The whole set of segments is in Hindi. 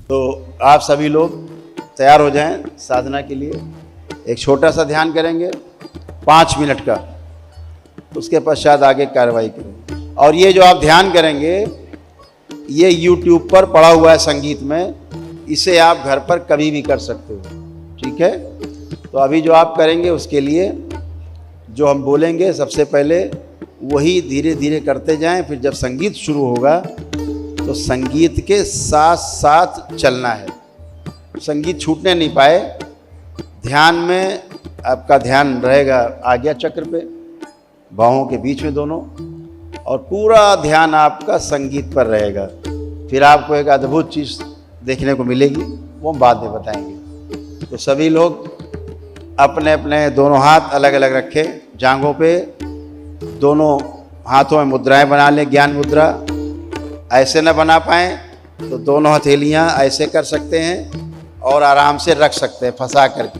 तो आप सभी लोग तैयार हो जाएं साधना के लिए। एक छोटा सा ध्यान करेंगे 5 मिनट का, उसके पश्चात आगे कार्रवाई करेंगे। और ये जो आप ध्यान करेंगे ये YouTube पर पड़ा हुआ है संगीत में, इसे आप घर पर कभी भी कर सकते हो, ठीक है। तो अभी जो आप करेंगे उसके लिए जो हम बोलेंगे सबसे पहले वही धीरे धीरे करते जाएं, फिर जब संगीत शुरू होगा तो संगीत के साथ साथ चलना है, संगीत छूटने नहीं पाए। ध्यान में आपका ध्यान रहेगा आज्ञा चक्र पे, बाहों के बीच में दोनों, और पूरा ध्यान आपका संगीत पर रहेगा। फिर आपको एक अद्भुत चीज़ देखने को मिलेगी, वो हम बाद में बताएंगे। तो सभी लोग अपने अपने दोनों हाथ अलग अलग रखें जांघों पे, दोनों हाथों में मुद्राएं बना लें, ज्ञान मुद्रा। ऐसे न बना पाएँ तो दोनों हथेलियां ऐसे कर सकते हैं और आराम से रख सकते हैं फंसा करके,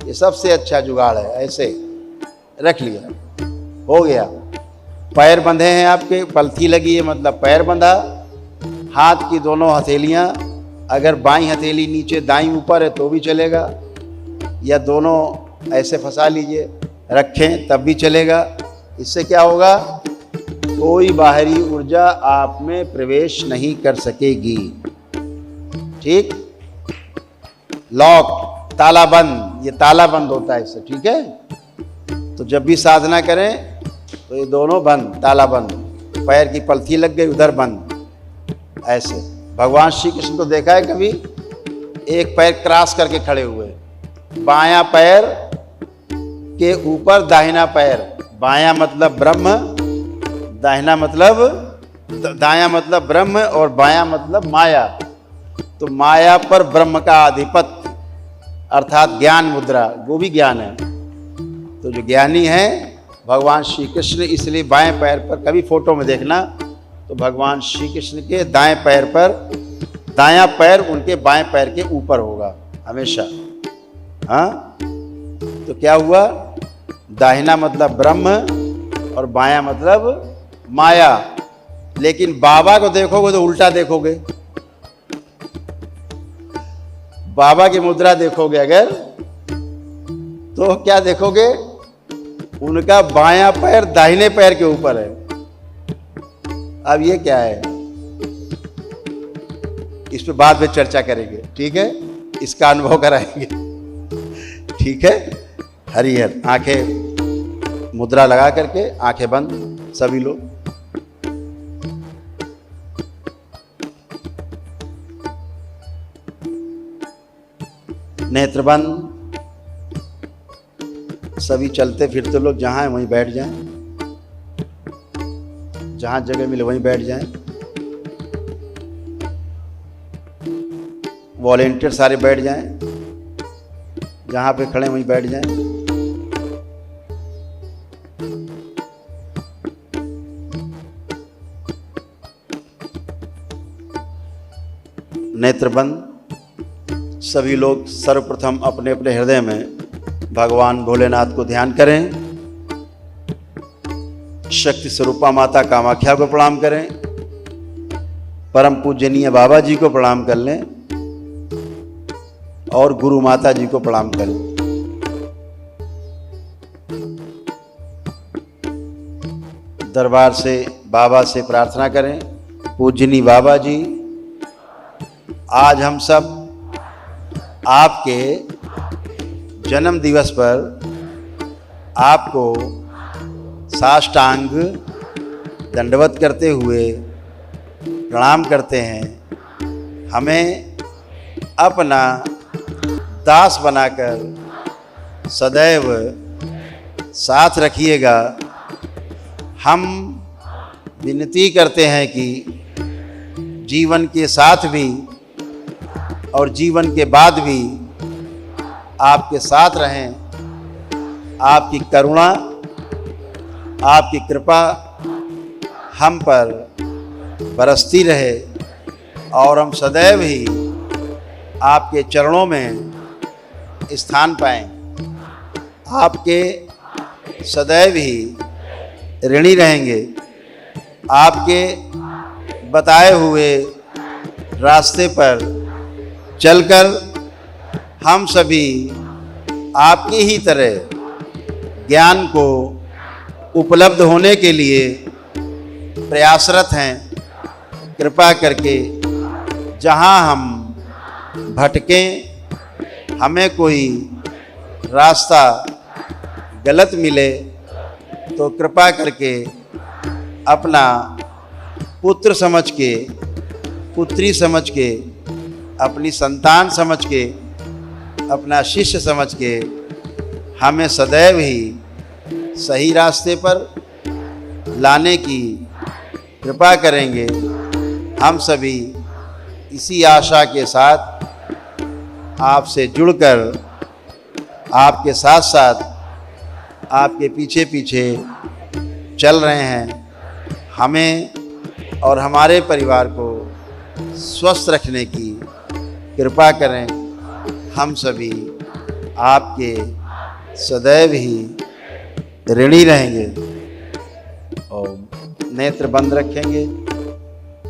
ये सबसे अच्छा जुगाड़ है। ऐसे रख लिया, हो गया। पैर बंधे हैं आपके, पलथी लगी है मतलब पैर बंधा। हाथ की दोनों हथेलियां, अगर बाईं हथेली नीचे दाईं ऊपर है तो भी चलेगा, या दोनों ऐसे फंसा लीजिए रखें तब भी चलेगा। इससे क्या होगा, कोई बाहरी ऊर्जा आप में प्रवेश नहीं कर सकेगी, ठीक। लॉक, ताला बंद, ये ताला बंद होता है इससे, ठीक है। तो जब भी साधना करें तो ये दोनों बंद, ताला बंद, पैर की पलथी लग गई उधर बंद, ऐसे। भगवान श्री कृष्ण को देखा है कभी, एक पैर क्रॉस करके खड़े हुए, बायां पैर के ऊपर दाहिना पैर, बायां मतलब ब्रह्म, दाहिना मतलब दायां मतलब ब्रह्म और बायां मतलब माया। तो माया पर ब्रह्म का आधिपत्य अर्थात ज्ञान मुद्रा, वो भी ज्ञान है। तो जो ज्ञानी है भगवान श्री कृष्ण, इसलिए बाएं पैर पर कभी फोटो में देखना तो भगवान श्री कृष्ण के दाएं पैर पर, दायां पैर उनके बाएं पैर के ऊपर होगा हमेशा। हाँ, तो क्या हुआ, दाहिना मतलब ब्रह्म और बायां मतलब माया। लेकिन बाबा को देखोगे तो उल्टा देखोगे, बाबा की मुद्रा देखोगे अगर तो क्या देखोगे, उनका बायां पैर दाहिने पैर के ऊपर है। अब ये क्या है, इस पे बाद में चर्चा करेंगे, ठीक है, इसका अनुभव कराएंगे, ठीक है। हरिहर, आंखें मुद्रा लगा करके, आंखें बंद सभी लोग। नेत्र बंद, सभी चलते फिरते लोग जहां हैं वहीं बैठ जाएं, जहां जगह मिले वहीं बैठ जाएं। वॉलेंटियर सारे बैठ जाएं, जहां पे खड़े वहीं बैठ जाएं। नेत्र बंद, सभी लोग सर्वप्रथम अपने अपने हृदय में भगवान भोलेनाथ को ध्यान करें। शक्ति स्वरूपा माता कामाख्या को प्रणाम करें, परम पूजनीय बाबा जी को प्रणाम कर लें और गुरु माता जी को प्रणाम करें। दरबार से बाबा से प्रार्थना करें, पूजनीय बाबा जी, आज हम सब आपके जन्म दिवस पर आपको साष्टांग दंडवत करते हुए प्रणाम करते हैं। हमें अपना दास बनाकर सदैव साथ रखिएगा। हम विनती करते हैं कि जीवन के साथ भी और जीवन के बाद भी आपके साथ रहें। आपकी करुणा, आपकी कृपा हम पर बरसती रहे और हम सदैव ही आपके चरणों में स्थान पाएं। आपके सदैव ही ऋणी रहेंगे। आपके बताए हुए रास्ते पर चलकर हम सभी आपकी ही तरह ज्ञान को उपलब्ध होने के लिए प्रयासरत हैं। कृपा करके जहाँ हम भटकें, हमें कोई रास्ता गलत मिले तो कृपा करके अपना पुत्र समझ के, पुत्री समझ के, अपनी संतान समझ के, अपना शिष्य समझ के हमें सदैव ही सही रास्ते पर लाने की कृपा करेंगे। हम सभी इसी आशा के साथ आपसे जुड़कर आपके साथ साथ आपके पीछे पीछे चल रहे हैं। हमें और हमारे परिवार को स्वस्थ रखने की कृपा करें। हम सभी आपके सदैव ही ऋणी रहेंगे। और नेत्र बंद रखेंगे।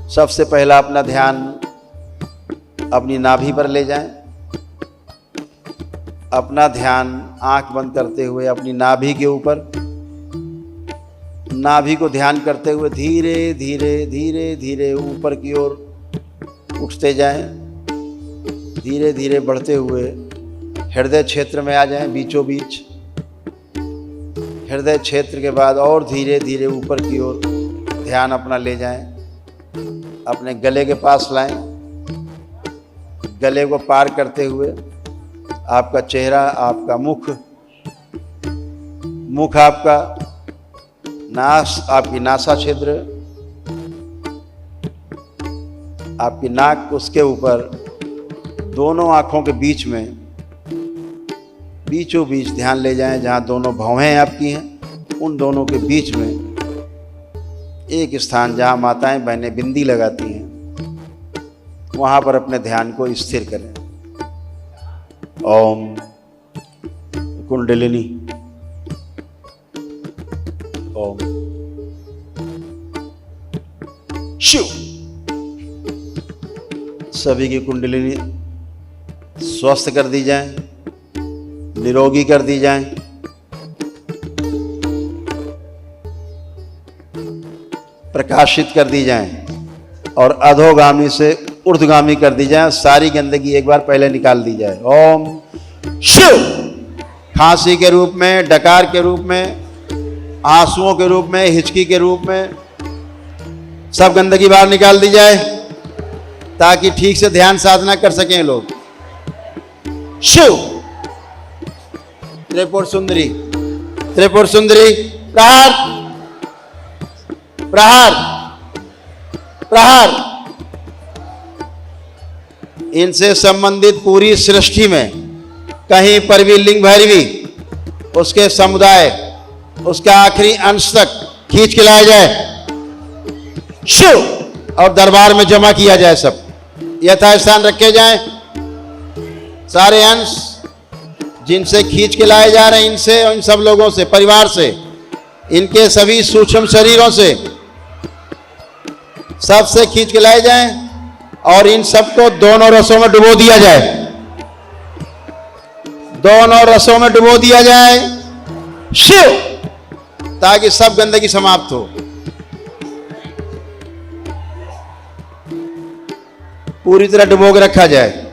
सबसे पहला अपना ध्यान अपनी नाभि पर ले जाएं। अपना ध्यान आंख बंद करते हुए अपनी नाभि के ऊपर, नाभि को ध्यान करते हुए धीरे धीरे धीरे धीरे ऊपर की ओर उठते जाएं। धीरे धीरे बढ़ते हुए हृदय क्षेत्र में आ जाएं, बीचों बीच। हृदय क्षेत्र के बाद और धीरे धीरे ऊपर की ओर ध्यान अपना ले जाएं। अपने गले के पास लाएं। गले को पार करते हुए आपका चेहरा, आपका मुख आपका नास, आपकी नासा छिद्र, आपकी नाक, उसके ऊपर दोनों आँखों के बीच में बीचों बीच ध्यान ले जाएं। जहाँ दोनों भौहें आपकी हैं, उन दोनों के बीच में एक स्थान जहाँ माताएं बहनें बिंदी लगाती हैं, वहाँ पर अपने ध्यान को स्थिर करें। ओम कुंडलिनी, ओम शिव। सभी की कुंडलिनी स्वस्थ कर दी जाए, निरोगी कर दी जाए। प्रकाशित कर दी जाए और अधोगामी से ऊर्ध्वगामी कर दी जाए। सारी गंदगी एक बार पहले निकाल दी जाए। ओम शिव। खांसी के रूप में, डकार के रूप में, आंसुओं के रूप में, हिचकी के रूप में सब गंदगी बाहर निकाल दी जाए ताकि ठीक से ध्यान साधना कर सकें लोग। शिव। त्रिपुर सुंदरी, त्रिपुर सुंदरी, प्रहार प्रहार प्रहार। इनसे संबंधित पूरी सृष्टि में कहीं पर भी लिंग भैरवी, उसके समुदाय, उसका आखिरी अंश तक खींच के लाया जाए शिव और दरबार में जमा किया जाए। सब यथास्थान रखे जाएं। सारे अंश जिनसे खींच के लाए जा रहे हैं, इनसे और इन सब लोगों से, परिवार से, इनके सभी सूक्ष्म शरीरों से, सबसे खींच के लाए जाएं और इन सबको दोनों रसों में डुबो दिया जाए। दोनों रसों में डुबो दिया जाए शिव, ताकि सब गंदगी समाप्त हो। पूरी तरह डुबो के रखा जाए।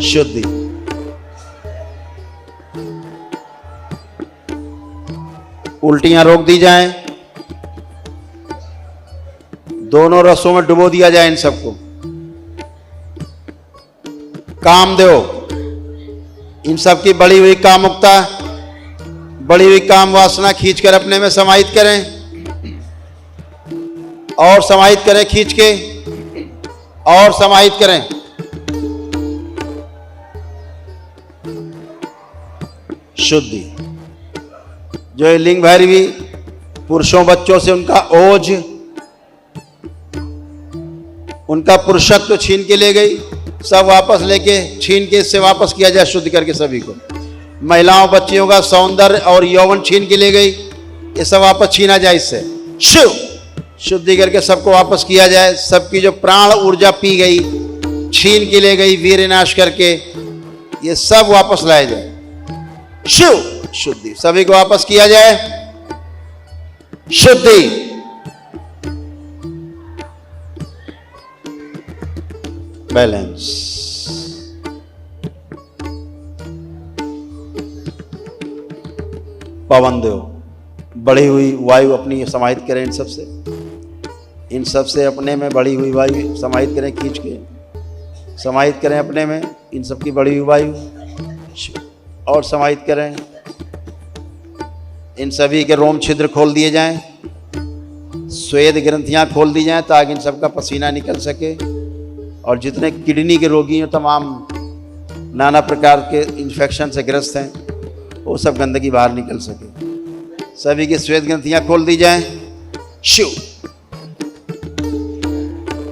शुद्धि। उल्टियां रोक दी जाएं। दोनों रसों में डुबो दिया जाए इन सबको। कामदेव, इन सब की बड़ी हुई कामुकता, बड़ी हुई काम वासना खींचकर अपने में समाहित करें और समाहित करें, खींच के और समाहित करें। शुद्धि। जो ये लिंग भैरवी पुरुषों बच्चों से उनका ओज, उनका पुरुषत्व छीन के ले गई, सब वापस लेके छीन के इससे वापस किया जाए शुद्ध करके सभी को। महिलाओं बच्चियों का सौंदर्य और यौवन छीन के ले गई, ये सब वापस छीना जाए इससे शिव। शुद्धि करके सबको वापस किया जाए। सबकी जो प्राण ऊर्जा पी गई, छीन के ले गई वीर नाश करके, ये सब वापस लाया जाए। शिव शुद्धि, सभी को वापस किया जाए। शुद्धि, बैलेंस। पवन देव, बढ़ी हुई वायु अपनी समाहित करें इन सब से, इन सब से अपने में बढ़ी हुई वायु समाहित करें, खींच के समाहित करें अपने में इन सब की बढ़ी हुई वायु, और समाहित करें। इन सभी के रोम छिद्र खोल दिए जाएं, स्वेद ग्रंथियां खोल दी जाएं ताकि इन सब का पसीना निकल सके, और जितने किडनी के रोगी हैं, तमाम नाना प्रकार के इन्फेक्शन से ग्रस्त हैं, वो सब गंदगी बाहर निकल सके। सभी की श्वेत ग्रंथियां खोल दी जाएं। शिव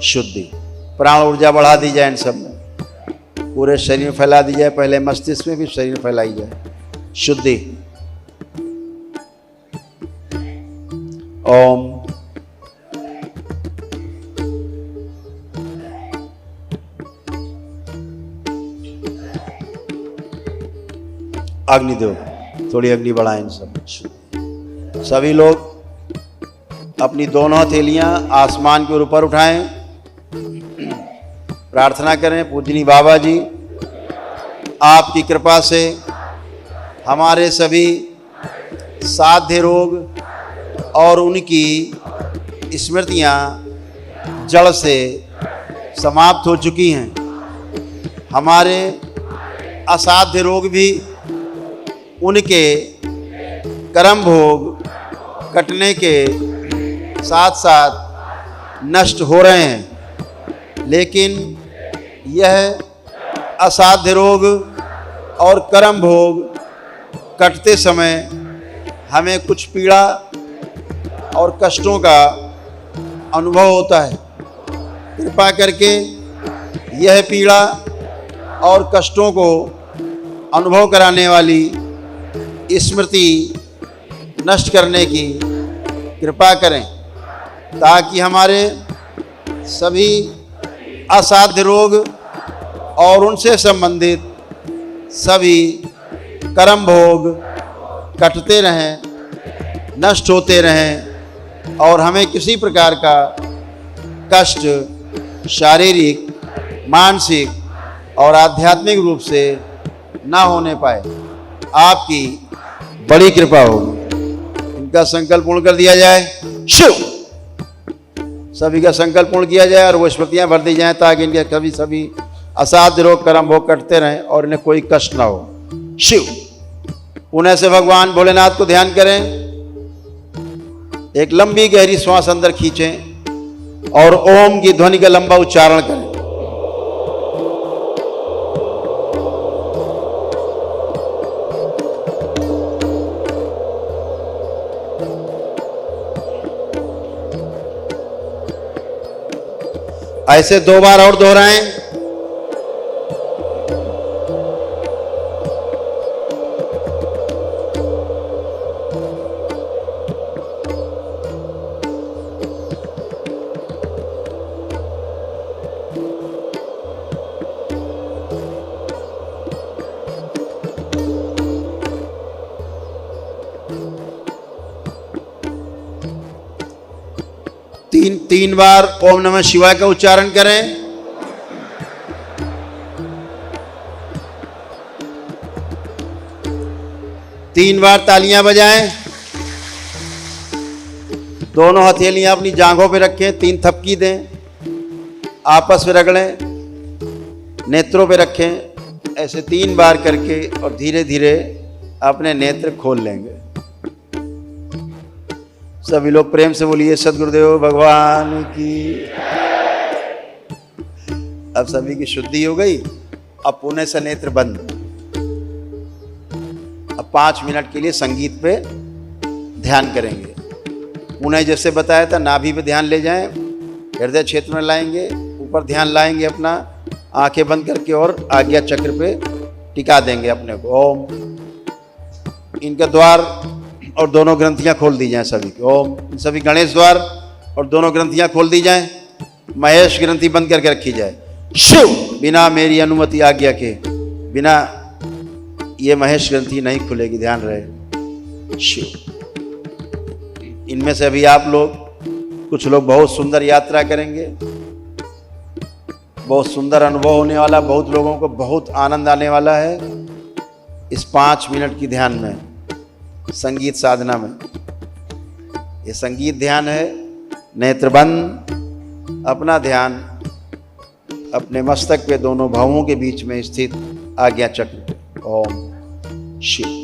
शुद्धि, प्राण ऊर्जा बढ़ा दी जाए, इन सब में पूरे शरीर में फैला दी जाए, पहले मस्तिष्क में भी शरीर में फैलाई जाए। शुद्धि। ओम अग्निदेव, थोड़ी अग्नि बढ़ाएं इन सब। सभी लोग अपनी दोनों हथेलियां आसमान के ऊपर उठाएं, प्रार्थना करें। पूजनी बाबा जी, आपकी कृपा से हमारे सभी साध्य रोग और उनकी स्मृतियां जड़ से समाप्त हो चुकी हैं। हमारे असाध्य रोग भी उनके कर्म भोग कटने के साथ साथ नष्ट हो रहे हैं, लेकिन यह असाध्य रोग और कर्म भोग कटते समय हमें कुछ पीड़ा और कष्टों का अनुभव होता है। कृपा करके यह पीड़ा और कष्टों को अनुभव कराने वाली स्मृति नष्ट करने की कृपा करें, ताकि हमारे सभी असाध्य रोग और उनसे संबंधित सभी कर्म भोग कटते रहें, नष्ट होते रहें, और हमें किसी प्रकार का कष्ट शारीरिक, मानसिक और आध्यात्मिक रूप से ना होने पाए। आपकी बड़ी कृपा होगी। इनका संकल्प पूर्ण कर दिया जाए। शिव, सभी का संकल्प पूर्ण किया जाए और वो स्मृतियां भर दी जाएं, ताकि इनके सभी असाध्य रोग कर्म भोग कटते रहें और इन्हें कोई कष्ट ना हो। शिव। पुनः से भगवान भोलेनाथ को ध्यान करें। एक लंबी गहरी श्वास अंदर खींचें और ओम की ध्वनि का लंबा उच्चारण करें। ऐसे 2 बार और दोहराएं। तीन बार ओम नमः शिवाय का उच्चारण करें। तीन बार तालियां बजाएं। दोनों हथेलियां अपनी जांघों पे रखें, 3 थपकी दें, आपस में रगड़ें, नेत्रों पे रखें। ऐसे 3 बार करके और धीरे धीरे अपने नेत्र खोल लेंगे। सभी लोग प्रेम से बोलिए सद्गुरुदेव भगवान की। अब सभी की शुद्धि हो गई। अब पुनः से नेत्र बंद। अब 5 मिनट के लिए संगीत पे ध्यान करेंगे। पुनः जैसे बताया था, नाभि पे ध्यान ले जाएं, हृदय क्षेत्र में लाएंगे, ऊपर ध्यान लाएंगे अपना, आंखें बंद करके, और आज्ञा चक्र पे टिका देंगे अपने को। ओम। इनका द्वार और दोनों ग्रंथियां खोल दी जाएं सभी की। ओम। सभी गणेश द्वार और दोनों ग्रंथियां खोल दी जाएं। महेश ग्रंथि बंद करके रखी जाए। शिव बिना मेरी अनुमति आज्ञा के, बिना ये महेश ग्रंथि नहीं खुलेगी, ध्यान रहे। शिव। इनमें से अभी आप लोग, कुछ लोग बहुत सुंदर यात्रा करेंगे, बहुत सुंदर अनुभव होने वाला, बहुत लोगों को बहुत आनंद आने वाला है इस 5 मिनट की ध्यान में, संगीत साधना में। ये संगीत ध्यान है। नेत्रबंद, अपना ध्यान अपने मस्तक पे दोनों भवों के बीच में स्थित आज्ञा चक्र। ओम शिव।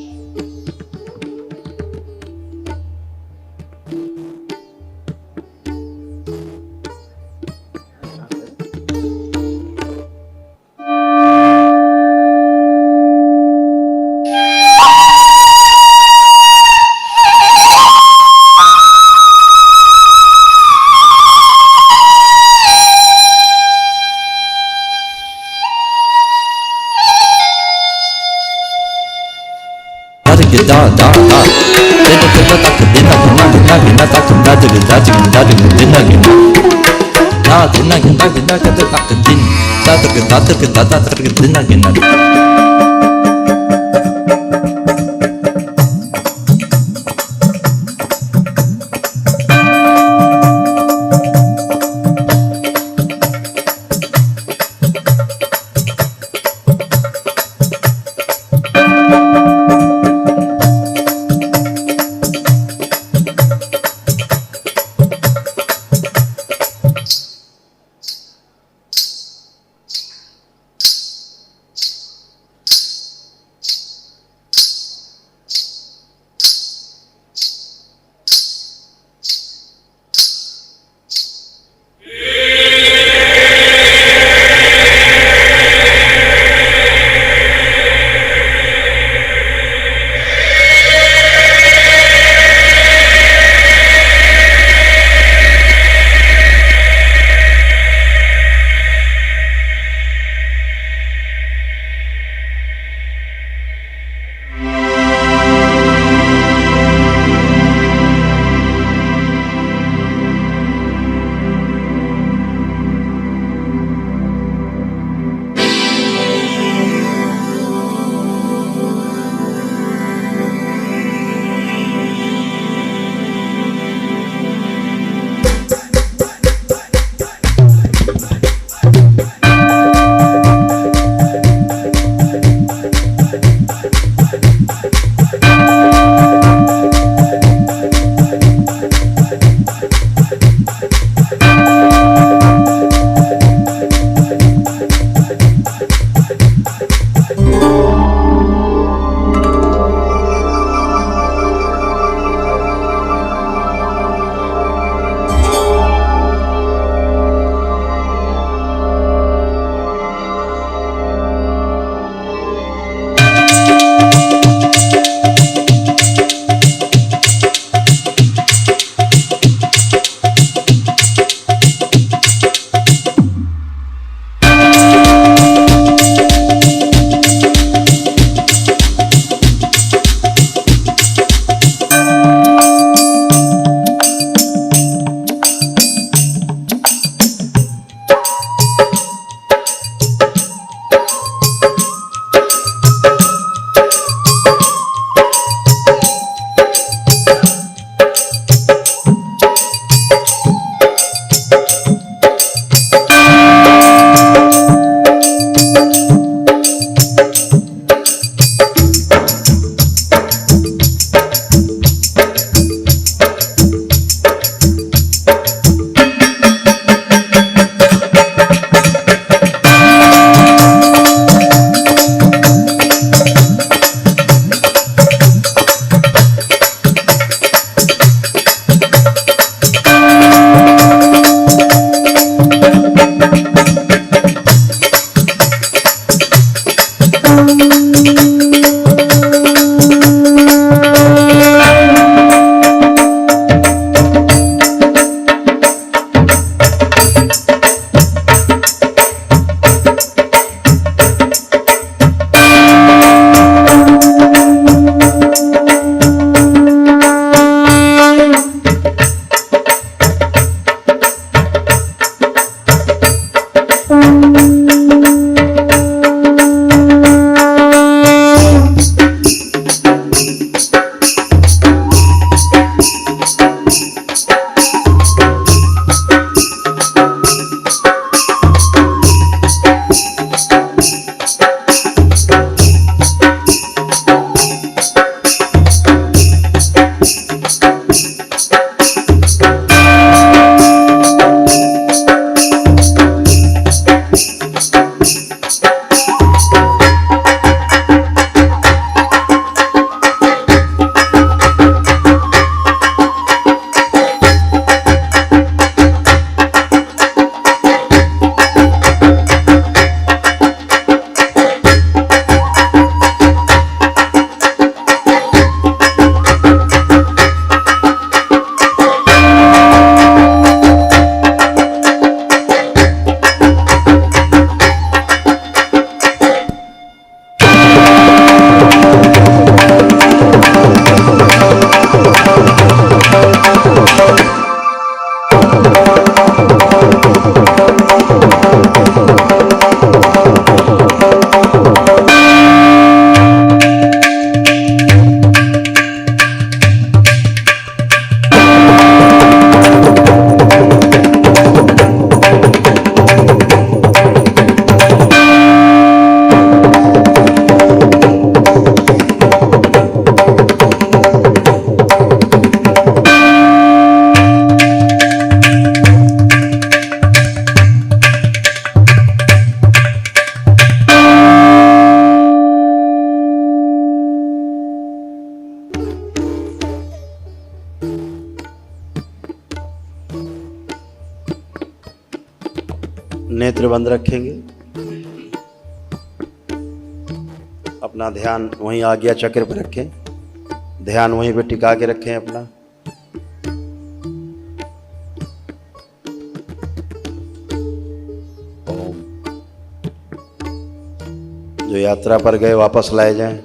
नेत्र बंद रखेंगे, अपना ध्यान वहीं आज्ञा चक्र पर रखें, ध्यान वहीं पे टिका के रखें अपना। ओम। जो यात्रा पर गए वापस लाए जाएं,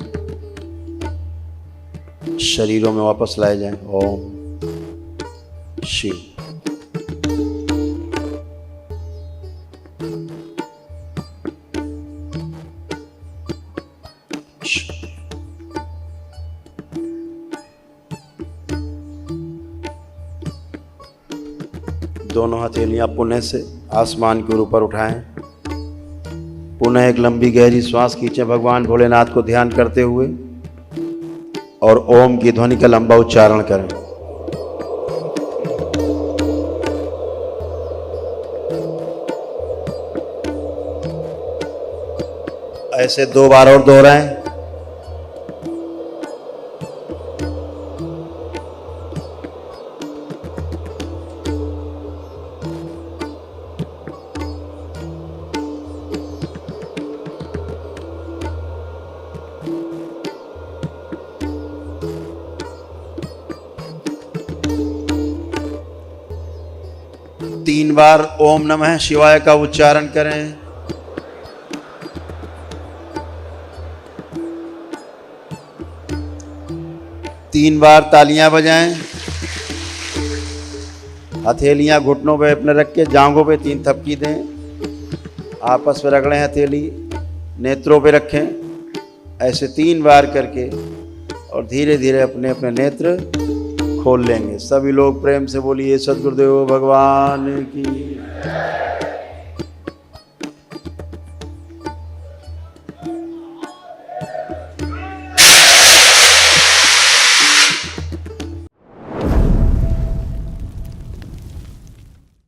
शरीरों में वापस लाए जाएं। ओम शिव। दोनों हथेलियां पुनः से आसमान के ऊपर उठाएं। पुनः एक लंबी गहरी श्वास खींचें भगवान भोलेनाथ को ध्यान करते हुए और ओम की ध्वनि का लंबा उच्चारण करें। ऐसे 2 बार और दोहराएं। तीन बार ओम नमः शिवाय का उच्चारण करें। तीन बार तालियां बजाएं। हथेलियां घुटनों पे अपने रख के जांघों पे 3 थपकी दें। आपस में रगड़ें हथेली, नेत्रों पे रखें। ऐसे 3 बार करके और धीरे धीरे अपने अपने नेत्र खोल लेंगे। सभी लोग प्रेम से बोलिए सद्गुरुदेव भगवान की।